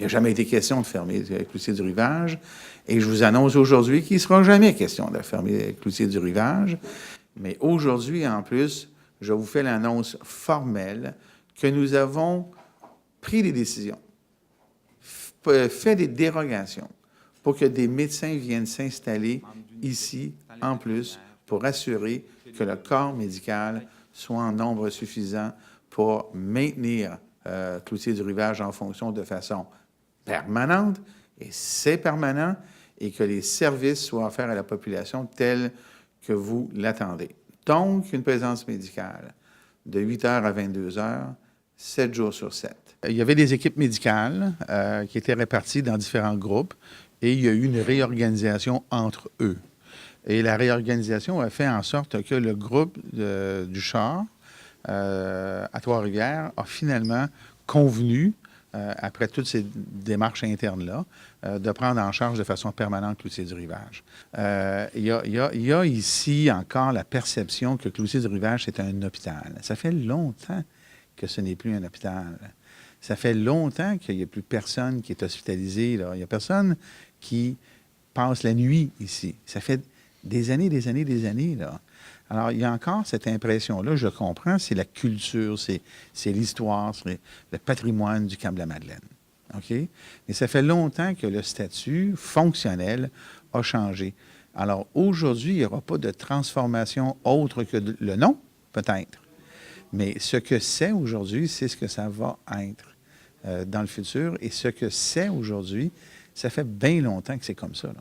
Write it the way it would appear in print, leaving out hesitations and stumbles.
Il n'y a jamais été question de fermer Cloutier du Rivage. Et je vous annonce aujourd'hui qu'il ne sera jamais question de fermer Cloutier du Rivage. Mais aujourd'hui, en plus, je vous fais l'annonce formelle que nous avons pris des décisions, fait des dérogations pour que des médecins viennent s'installer ici, en plus, pour assurer que le corps médical soit en nombre suffisant pour maintenir Cloutier du Rivage en fonction de façon permanente, et c'est permanent, et que les services soient offerts à la population tels que vous l'attendez. Donc, une présence médicale de 8 heures à 22 heures, 7 jours sur 7. Il y avait des équipes médicales qui étaient réparties dans différents groupes, et il y a eu une réorganisation entre eux. Et la réorganisation a fait en sorte que le groupe du char à Trois-Rivières a finalement convenu, après toutes ces démarches internes-là, de prendre en charge de façon permanente Cloutier du Rivage. Il y a ici encore la perception que Cloutier du Rivage, c'est un hôpital. Ça fait longtemps que ce n'est plus un hôpital. Ça fait longtemps qu'il n'y a plus personne qui est hospitalisé, là. Il n'y a personne qui passe la nuit ici. Ça fait des années, là. Alors, il y a encore cette impression-là, je comprends, c'est la culture, c'est l'histoire, c'est le patrimoine du Cap-de-la-Madeleine. OK? Mais ça fait longtemps que le statut fonctionnel a changé. Alors, aujourd'hui, il n'y aura pas de transformation autre que le nom, peut-être. Mais ce que c'est aujourd'hui, c'est ce que ça va être dans le futur. Et ce que c'est aujourd'hui, ça fait bien longtemps que c'est comme ça, là.